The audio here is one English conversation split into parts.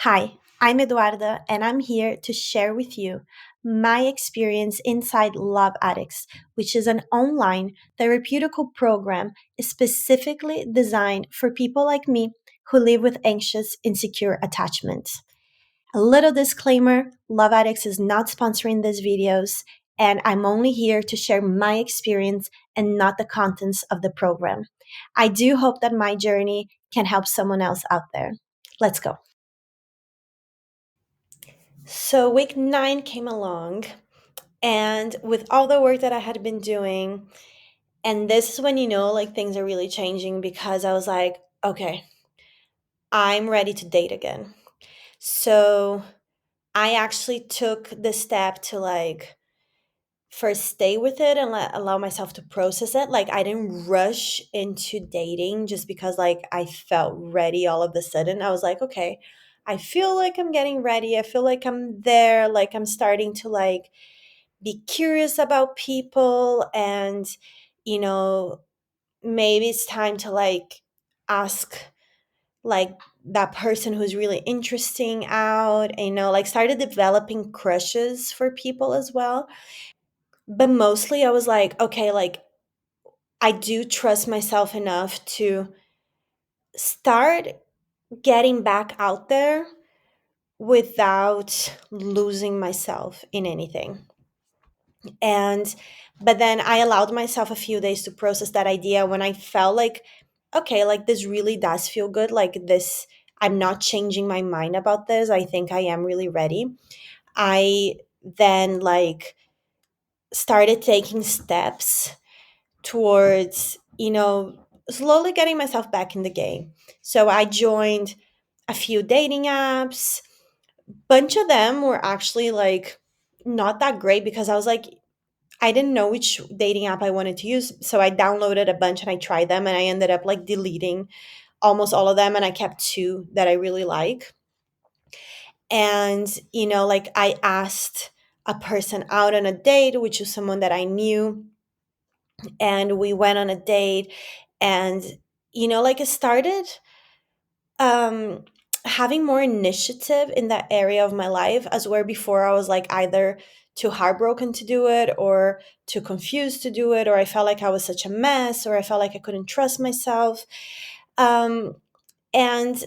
Hi, I'm Eduarda, and I'm here to share with you my experience inside Love Addicts, which is an online therapeutical program specifically designed for people like me who live with anxious, insecure attachment. A little disclaimer: Love Addicts is not sponsoring these videos, and I'm only here to share my experience and not the contents of the program. I do hope that my journey can help someone else out there. Let's go. So, week 9 came along, and with all the work that I had been doing, and this is when like things are really changing because I was like, okay, I'm ready to date again. So, I actually took the step to first stay with it and allow myself to process it. Like, I didn't rush into dating just because I felt ready all of a sudden. I was like, okay, I feel like I'm getting ready. I feel like I'm there. Like, I'm starting to be curious about people, and you know maybe it's time to ask like that person who's really interesting out, and started developing crushes for people as well. But mostly I was like, okay, I do trust myself enough to start getting back out there without losing myself in anything. And but then I allowed myself a few days to process that idea. When I felt like, okay, this really does feel good, this, I'm not changing my mind about this, I think I am really ready. I then started taking steps towards slowly getting myself back in the game. So I joined a few dating apps. Bunch of them were actually not that great because I was like, I didn't know which dating app I wanted to use. So I downloaded a bunch and I tried them, and I ended up deleting almost all of them, and I kept two that I really like. And I asked a person out on a date, which is someone that I knew, and we went on a date. And it started um having more initiative in that area of my life, as where before I was either too heartbroken to do it, or too confused to do it, or I felt like I was such a mess, or I felt like I couldn't trust myself. Um and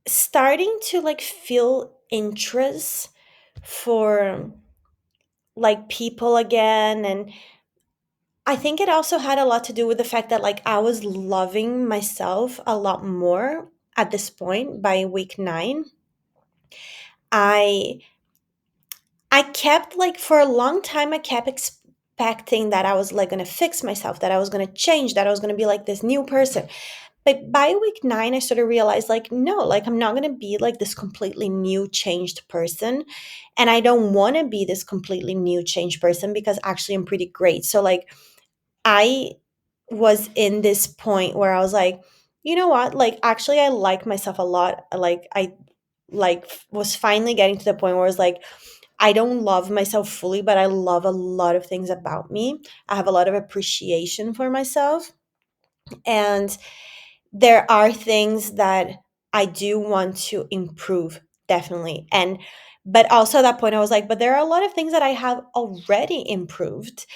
starting to feel interest for people again. And I think it also had a lot to do with the fact that I was loving myself a lot more at this point. By week 9, I I kept for a long time I kept expecting that I was going to fix myself, that I was going to change, that I was going to be this new person. But by week 9 I sort of realized no, I'm not going to be this completely new changed person, and I don't want to be this completely new changed person because actually I'm pretty great. So I was in this point where I was like, you know what? Actually, I like myself a lot. I was finally getting to the point where I was like, I don't love myself fully, but I love a lot of things about me. I have a lot of appreciation for myself, and there are things that I do want to improve, definitely. And but also at that point I was like, but there are a lot of things that I have already improved,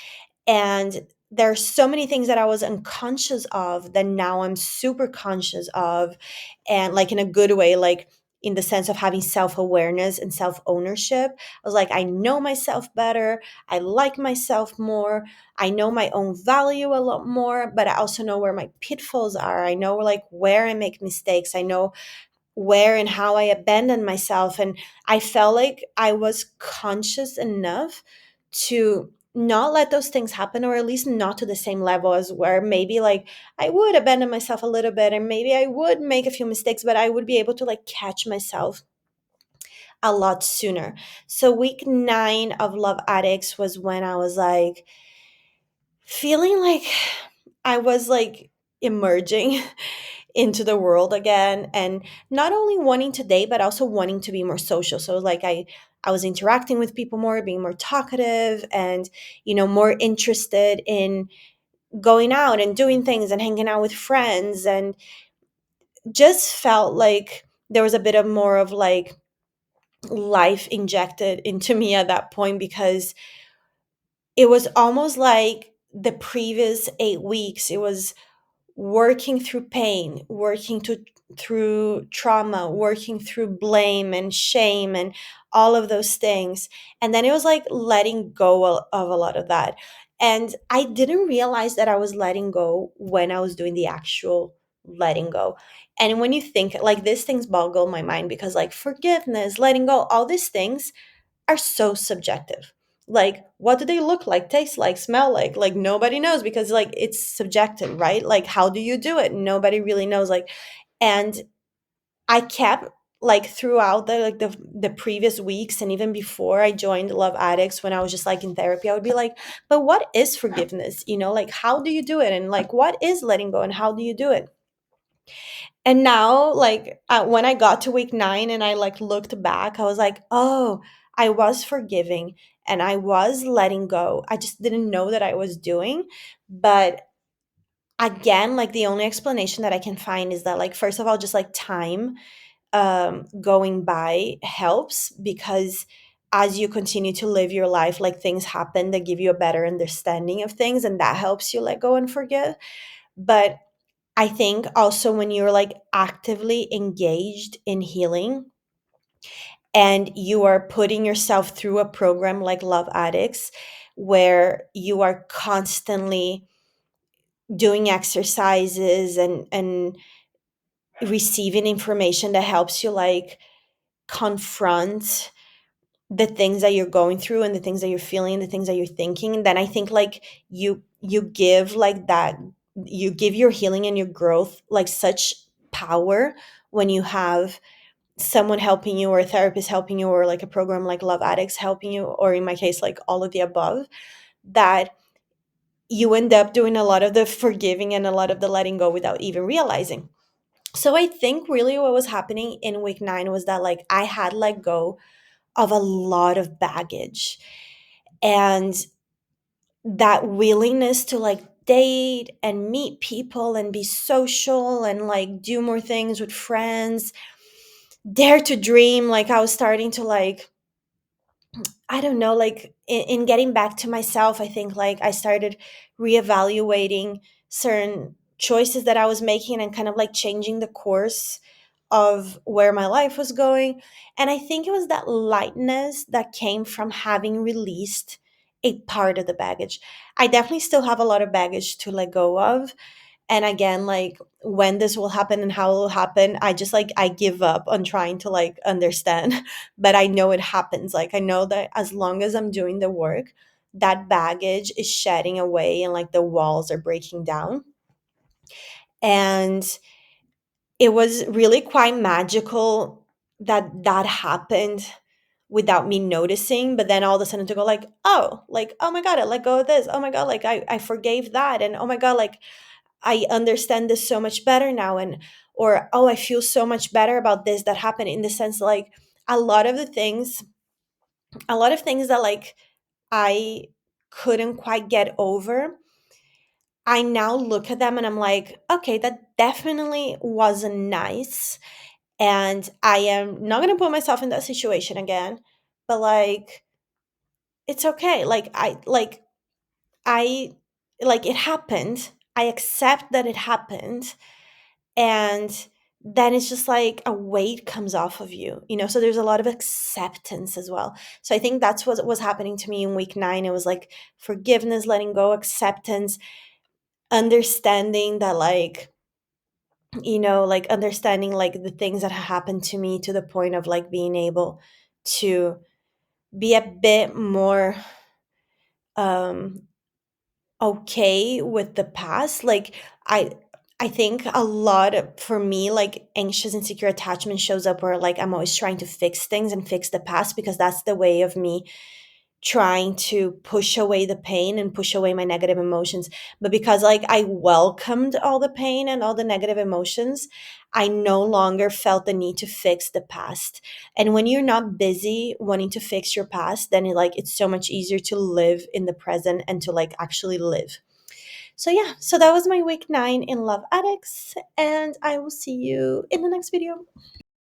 and there are so many things that I was unconscious of that now I'm super conscious of, and in a good way, in the sense of having self-awareness and self-ownership. I was like, I know myself better. I like myself more. I know my own value a lot more, but I also know where my pitfalls are. I know where I make mistakes. I know where and how I abandon myself. And I felt like I was conscious enough to not let those things happen, or at least not to the same level, as where maybe I would abandon myself a little bit, and maybe I would make a few mistakes, but I would be able to catch myself a lot sooner. So week 9 of Love Addicts was when I was feeling like I was emerging into the world again, and not only wanting to date but also wanting to be more social. So I was interacting with people more, being more talkative, and more interested in going out and doing things and hanging out with friends, and just felt like there was a bit of more of like life injected into me at that point, because it was almost like the previous 8 weeks, it was working through pain, through trauma, working through blame and shame and all of those things. And then it was like letting go of a lot of that. And I didn't realize that I was letting go when I was doing the actual letting go. And when you think like these things boggle my mind, because like forgiveness, letting go, all these things are so subjective. Like, what do they look like, taste like, smell like? Like, nobody knows, because like it's subjective, right? Like, how do you do it? Nobody really knows. Like, and I kept like throughout the previous weeks, and even before I joined Love Addicts, when I was just like in therapy, I would be like, but what is forgiveness? Like, how do you do it? And like, what is letting go, and how do you do it? And now, like, when I got to week 9 and I like looked back, I was like, oh, I was forgiving and I was letting go. I just didn't know that I was doing. But again, like, the only explanation that I can find is that, like, first of all, just like time going by helps, because as you continue to live your life, like, things happen that give you a better understanding of things, and that helps you let go and forgive. But I think also when you're like actively engaged in healing, and you are putting yourself through a program like Love Addicts, where you are constantly doing exercises and receiving information that helps you like confront the things that you're going through and the things that you're feeling, the things that you're thinking, then I think like you give like that, you give your healing and your growth like such power when you have someone helping you, or a therapist helping you, or like a program like Love Addicts helping you, or in my case like all of the above, that you end up doing a lot of the forgiving and a lot of the letting go without even realizing. So I think really what was happening in week 9 was that like I had let go of a lot of baggage, and that willingness to like date and meet people and be social and like do more things with friends, dare to dream. Like, I was starting to like, I don't know, like in getting back to myself, I think like I started reevaluating certain choices that I was making and kind of like changing the course of where my life was going. And I think it was that lightness that came from having released a part of the baggage. I definitely still have a lot of baggage to let go of, and again, like when this will happen and how it will happen, I just like I give up on trying to like understand. But I know it happens. Like, I know that as long as I'm doing the work, that baggage is shedding away and like the walls are breaking down. And it was really quite magical that that happened without me noticing. But then all of a sudden to go like, oh my God, I let go of this, oh my God, like I forgave that, and oh my God, like I understand this so much better now. And or oh, I feel so much better about this that happened, in the sense like a lot of the things, a lot of things that like I couldn't quite get over, I now look at them and I'm like, okay, that definitely wasn't nice, and I am not going to put myself in that situation again. But like, it's okay. I like, it happened, I accept that it happened, and then it's just like a weight comes off of you. So there's a lot of acceptance as well. So I think that's what was happening to me in week 9. It was like forgiveness, letting go, acceptance, understanding that like understanding like the things that happened to me, to the point of like being able to be a bit more um okay with the past. Like, i I think a lot for me, like anxious insecure attachment shows up where like I'm always trying to fix things and fix the past, because that's the way of me trying to push away the pain and push away my negative emotions. But because like I welcomed all the pain and all the negative emotions, I no longer felt the need to fix the past. And when you're not busy wanting to fix your past, then it's so much easier to live in the present and to like actually live. So yeah, so that was my week 9 in Love Addicts, and I will see you in the next video.